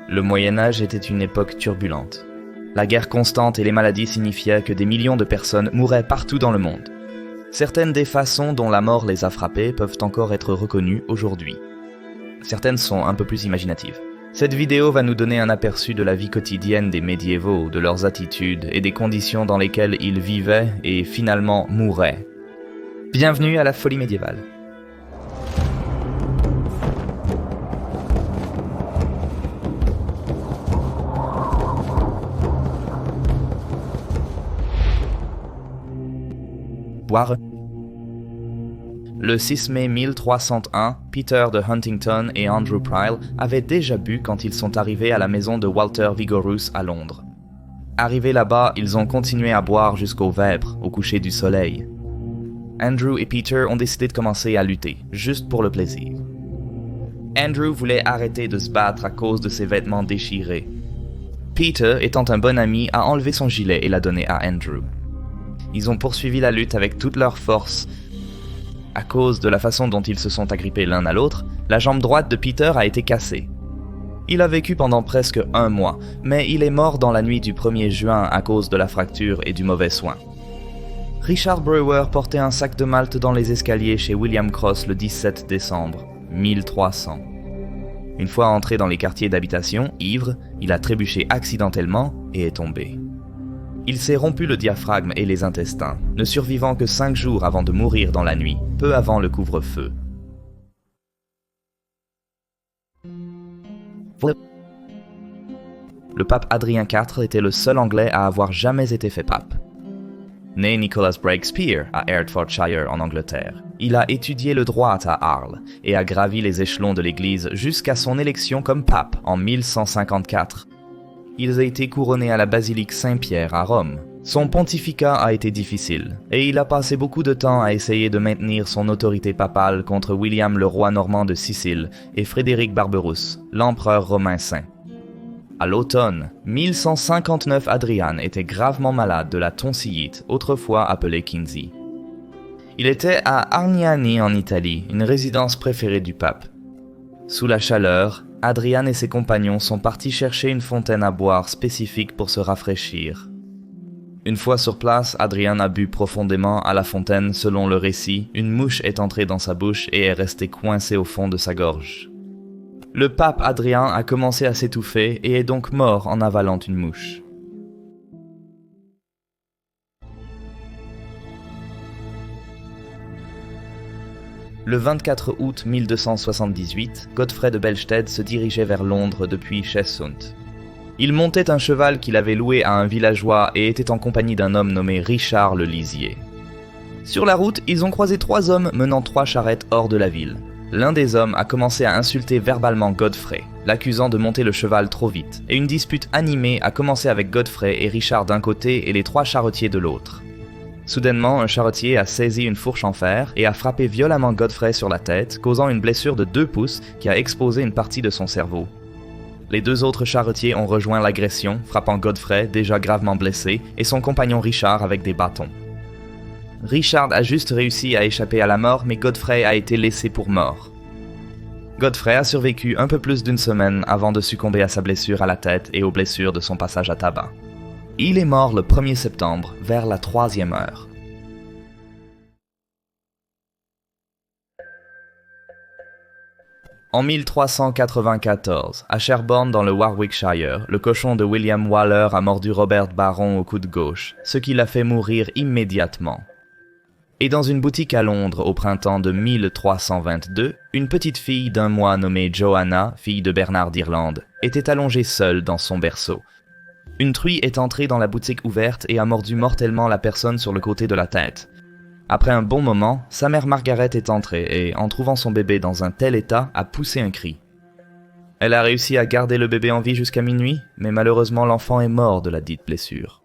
Le Moyen-Âge était une époque turbulente. La guerre constante et les maladies signifiaient que des millions de personnes mouraient partout dans le monde. Certaines des façons dont la mort les a frappés peuvent encore être reconnues aujourd'hui. Certaines sont un peu plus imaginatives. Cette vidéo va nous donner un aperçu de la vie quotidienne des médiévaux, de leurs attitudes et des conditions dans lesquelles ils vivaient et finalement mouraient. Bienvenue à la folie médiévale. Boire. Le 6 mai 1301, Peter de Huntington et Andrew Pyle avaient déjà bu quand ils sont arrivés à la maison de Walter Vigorous à Londres. Arrivés là-bas, ils ont continué à boire jusqu'aux vêpres, au coucher du soleil. Andrew et Peter ont décidé de commencer à lutter, juste pour le plaisir. Andrew voulait arrêter de se battre à cause de ses vêtements déchirés. Peter, étant un bon ami, a enlevé son gilet et l'a donné à Andrew. Ils ont poursuivi la lutte avec toute leur force. À cause de la façon dont ils se sont agrippés l'un à l'autre, la jambe droite de Peter a été cassée. Il a vécu pendant presque 1 mois, mais il est mort dans la nuit du 1er juin à cause de la fracture et du mauvais soin. Richard Brewer portait un sac de malt dans les escaliers chez William Cross le 17 décembre 1300. Une fois entré dans les quartiers d'habitation, ivre, il a trébuché accidentellement et est tombé. Il s'est rompu le diaphragme et les intestins, ne survivant que 5 jours avant de mourir dans la nuit, peu avant le couvre-feu. Le pape Adrien IV était le seul Anglais à avoir jamais été fait pape. Né Nicholas Breakspere à Hertfordshire en Angleterre, il a étudié le droit à Arles et a gravi les échelons de l'Église jusqu'à son élection comme pape en 1154. Il a été couronné à la basilique Saint-Pierre à Rome. Son pontificat a été difficile, et il a passé beaucoup de temps à essayer de maintenir son autorité papale contre William le roi normand de Sicile et Frédéric Barberousse, l'empereur romain saint. À l'automne, 1159, Adrian était gravement malade de la tonsillite, autrefois appelée Kinsey. Il était à Arniani en Italie, une résidence préférée du pape. Sous la chaleur, Adrian et ses compagnons sont partis chercher une fontaine à boire spécifique pour se rafraîchir. Une fois sur place, Adrian a bu profondément à la fontaine. Selon le récit, une mouche est entrée dans sa bouche et est restée coincée au fond de sa gorge. Le pape Adrien a commencé à s'étouffer et est donc mort en avalant une mouche. Le 24 août 1278, Godfrey de Belstead se dirigeait vers Londres depuis Cheshunt. Il montait un cheval qu'il avait loué à un villageois et était en compagnie d'un homme nommé Richard le Lisier. Sur la route, ils ont croisé 3 hommes menant 3 charrettes hors de la ville. L'un des hommes a commencé à insulter verbalement Godfrey, l'accusant de monter le cheval trop vite, et une dispute animée a commencé avec Godfrey et Richard d'un côté et les 3 charretiers de l'autre. Soudainement, un charretier a saisi une fourche en fer et a frappé violemment Godfrey sur la tête, causant une blessure de 2 pouces qui a exposé une partie de son cerveau. Les 2 autres charretiers ont rejoint l'agression, frappant Godfrey, déjà gravement blessé, et son compagnon Richard avec des bâtons. Richard a juste réussi à échapper à la mort, mais Godfrey a été laissé pour mort. Godfrey a survécu un peu plus d'1 semaine avant de succomber à sa blessure à la tête et aux blessures de son passage à tabac. Il est mort le 1er septembre, vers la 3e heure. En 1394, à Sherborne dans le Warwickshire, le cochon de William Waller a mordu Robert Baron au coude gauche, ce qui l'a fait mourir immédiatement. Et dans une boutique à Londres au printemps de 1322, une petite fille d'1 mois nommée Johanna, fille de Bernard d'Irlande, était allongée seule dans son berceau. Une truie est entrée dans la boutique ouverte et a mordu mortellement la personne sur le côté de la tête. Après un bon moment, sa mère Margaret est entrée et, en trouvant son bébé dans un tel état, a poussé un cri. Elle a réussi à garder le bébé en vie jusqu'à minuit, mais malheureusement l'enfant est mort de la dite blessure.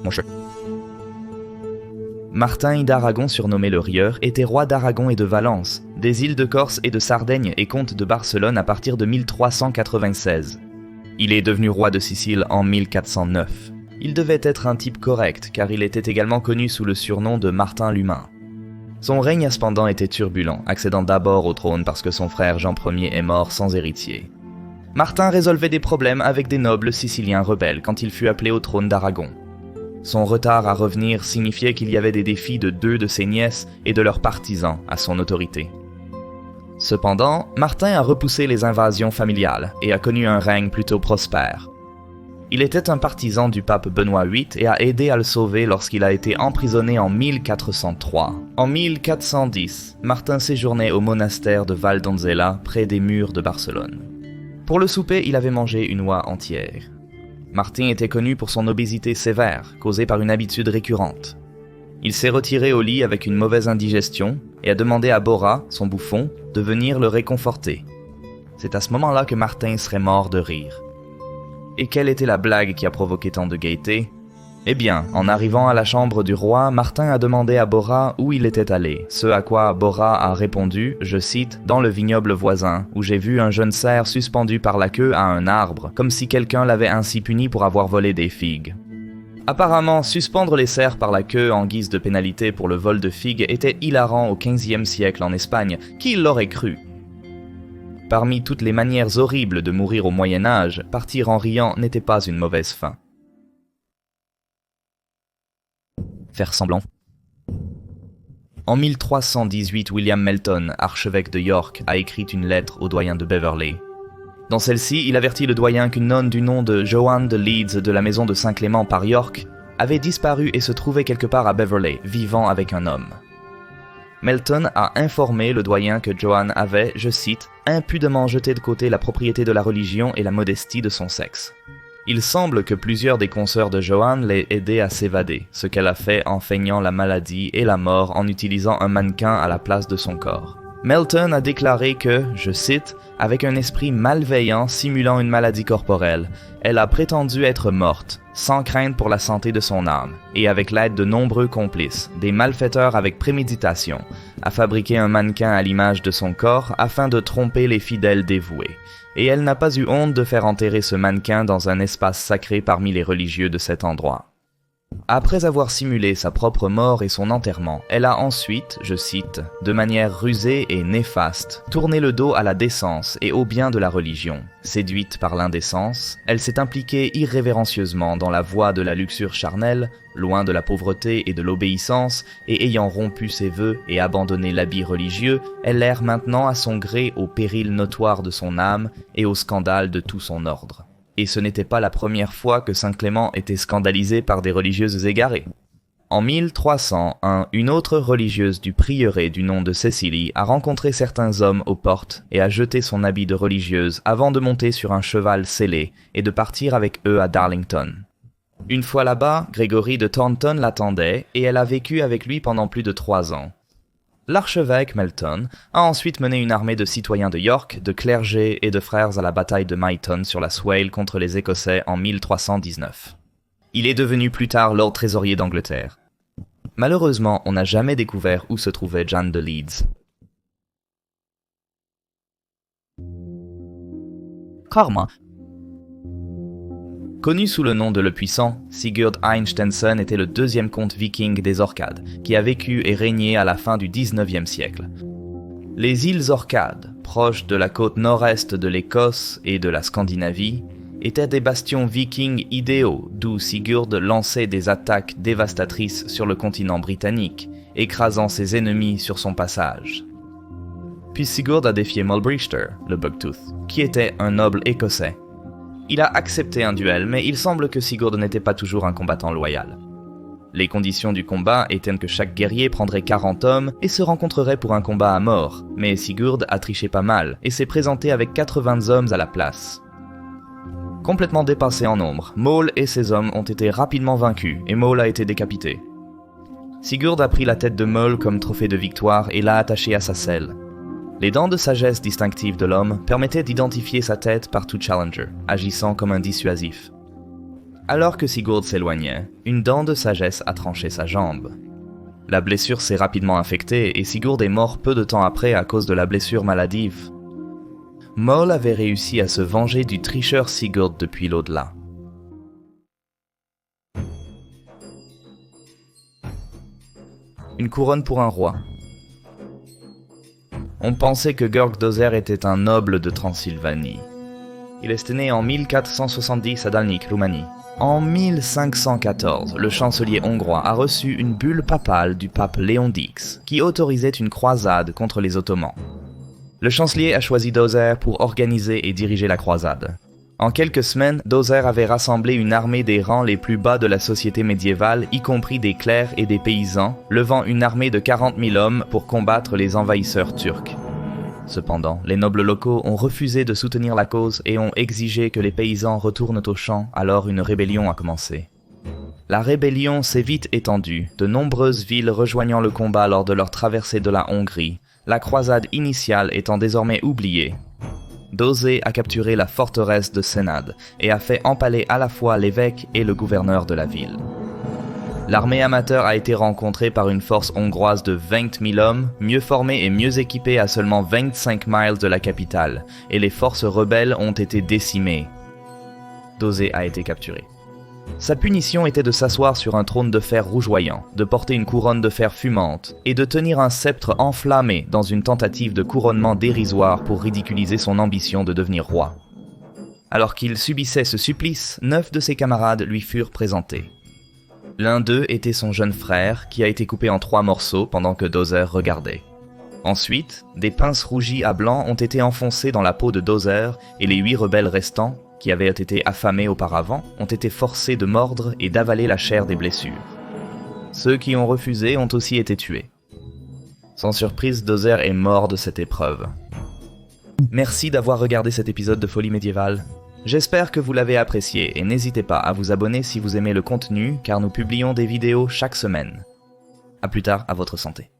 Mon chat. Martin d'Aragon, surnommé le Rieur, était roi d'Aragon et de Valence, des îles de Corse et de Sardaigne et comte de Barcelone à partir de 1396. Il est devenu roi de Sicile en 1409. Il devait être un type correct, car il était également connu sous le surnom de Martin l'Humain. Son règne a cependant été turbulent, accédant d'abord au trône parce que son frère Jean Ier est mort sans héritier. Martin résolvait des problèmes avec des nobles siciliens rebelles quand il fut appelé au trône d'Aragon. Son retard à revenir signifiait qu'il y avait des défis de 2 de ses nièces et de leurs partisans à son autorité. Cependant, Martin a repoussé les invasions familiales et a connu un règne plutôt prospère. Il était un partisan du pape Benoît VIII et a aidé à le sauver lorsqu'il a été emprisonné en 1403. En 1410, Martin séjournait au monastère de Val d'Onzella, près des murs de Barcelone. Pour le souper, il avait mangé une oie entière. Martin était connu pour son obésité sévère, causée par une habitude récurrente. Il s'est retiré au lit avec une mauvaise indigestion et a demandé à Bora, son bouffon, de venir le réconforter. C'est à ce moment-là que Martin serait mort de rire. Et quelle était la blague qui a provoqué tant de gaieté? Eh bien, en arrivant à la chambre du roi, Martin a demandé à Bora où il était allé, ce à quoi Bora a répondu, je cite, « Dans le vignoble voisin, où j'ai vu un jeune cerf suspendu par la queue à un arbre, comme si quelqu'un l'avait ainsi puni pour avoir volé des figues. » Apparemment, suspendre les cerfs par la queue en guise de pénalité pour le vol de figues était hilarant au XVe siècle en Espagne, qui l'aurait cru? Parmi toutes les manières horribles de mourir au Moyen-Âge, partir en riant n'était pas une mauvaise fin. Faire semblant. En 1318, William Melton, archevêque de York, a écrit une lettre au doyen de Beverley. Dans celle-ci, il avertit le doyen qu'une nonne du nom de Joanne de Leeds de la maison de Saint-Clément par York avait disparu et se trouvait quelque part à Beverley, vivant avec un homme. Melton a informé le doyen que Joanne avait, je cite, « impudemment jeté de côté la propriété de la religion et la modestie de son sexe ». Il semble que plusieurs des consoeurs de Joanne l'aient aidé à s'évader, ce qu'elle a fait en feignant la maladie et la mort en utilisant un mannequin à la place de son corps. Melton a déclaré que, je cite, « avec un esprit malveillant simulant une maladie corporelle, elle a prétendu être morte, sans crainte pour la santé de son âme, et avec l'aide de nombreux complices, des malfaiteurs avec préméditation, a fabriqué un mannequin à l'image de son corps afin de tromper les fidèles dévoués. Et elle n'a pas eu honte de faire enterrer ce mannequin dans un espace sacré parmi les religieux de cet endroit. » Après avoir simulé sa propre mort et son enterrement, elle a ensuite, je cite, « de manière rusée et néfaste, tourné le dos à la décence et au bien de la religion. Séduite par l'indécence, elle s'est impliquée irrévérencieusement dans la voie de la luxure charnelle, loin de la pauvreté et de l'obéissance, et ayant rompu ses vœux et abandonné l'habit religieux, elle erre maintenant à son gré au péril notoire de son âme et au scandale de tout son ordre. » Et ce n'était pas la première fois que Saint Clément était scandalisé par des religieuses égarées. En 1301, une autre religieuse du prieuré du nom de Cécilie a rencontré certains hommes aux portes et a jeté son habit de religieuse avant de monter sur un cheval sellé et de partir avec eux à Darlington. Une fois là-bas, Grégory de Thornton l'attendait et elle a vécu avec lui pendant plus de 3 ans. L'archevêque Melton a ensuite mené une armée de citoyens de York, de clergés et de frères à la bataille de Myton sur la Swale contre les Écossais en 1319. Il est devenu plus tard Lord Trésorier d'Angleterre. Malheureusement, on n'a jamais découvert où se trouvait Jeanne de Leeds. Karma. Connu sous le nom de Le Puissant, Sigurd Einstensen était le 2e comte viking des Orcades, qui a vécu et régné à la fin du XIXe siècle. Les îles Orcades, proches de la côte nord-est de l'Écosse et de la Scandinavie, étaient des bastions vikings idéaux d'où Sigurd lançait des attaques dévastatrices sur le continent britannique, écrasant ses ennemis sur son passage. Puis Sigurd a défié Mulbrichter, le Bugtooth, qui était un noble écossais. Il a accepté un duel, mais il semble que Sigurd n'était pas toujours un combattant loyal. Les conditions du combat étaient que chaque guerrier prendrait 40 hommes et se rencontrerait pour un combat à mort, mais Sigurd a triché pas mal et s'est présenté avec 80 hommes à la place. Complètement dépassé en nombre, Maul et ses hommes ont été rapidement vaincus et Maul a été décapité. Sigurd a pris la tête de Maul comme trophée de victoire et l'a attachée à sa selle. Les dents de sagesse distinctives de l'homme permettaient d'identifier sa tête par tout challenger, agissant comme un dissuasif. Alors que Sigurd s'éloignait, une dent de sagesse a tranché sa jambe. La blessure s'est rapidement infectée et Sigurd est mort peu de temps après à cause de la blessure maladive. Maul avait réussi à se venger du tricheur Sigurd depuis l'au-delà. Une couronne pour un roi. On pensait que Georg Dozer était un noble de Transylvanie. Il était né en 1470 à Dalnik, Roumanie. En 1514, le chancelier hongrois a reçu une bulle papale du pape Léon X, qui autorisait une croisade contre les Ottomans. Le chancelier a choisi Dozer pour organiser et diriger la croisade. En quelques semaines, Dozer avait rassemblé une armée des rangs les plus bas de la société médiévale, y compris des clercs et des paysans, levant une armée de 40 000 hommes pour combattre les envahisseurs turcs. Cependant, les nobles locaux ont refusé de soutenir la cause et ont exigé que les paysans retournent aux champs, alors une rébellion a commencé. La rébellion s'est vite étendue, de nombreuses villes rejoignant le combat lors de leur traversée de la Hongrie, la croisade initiale étant désormais oubliée. Dózsa a capturé la forteresse de Senad et a fait empaler à la fois l'évêque et le gouverneur de la ville. L'armée amateur a été rencontrée par une force hongroise de 20 000 hommes, mieux formée et mieux équipée à seulement 25 miles de la capitale, et les forces rebelles ont été décimées. Dózsa a été capturé. Sa punition était de s'asseoir sur un trône de fer rougeoyant, de porter une couronne de fer fumante, et de tenir un sceptre enflammé dans une tentative de couronnement dérisoire pour ridiculiser son ambition de devenir roi. Alors qu'il subissait ce supplice, 9 de ses camarades lui furent présentés. L'un d'eux était son jeune frère, qui a été coupé en 3 morceaux pendant que Dózsa regardait. Ensuite, des pinces rougies à blanc ont été enfoncées dans la peau de Dózsa, et les 8 rebelles restants, qui avaient été affamés auparavant, ont été forcés de mordre et d'avaler la chair des blessures. Ceux qui ont refusé ont aussi été tués. Sans surprise, Dózsa est mort de cette épreuve. Merci d'avoir regardé cet épisode de Folie Médiévale. J'espère que vous l'avez apprécié et n'hésitez pas à vous abonner si vous aimez le contenu car nous publions des vidéos chaque semaine. A plus tard, à votre santé.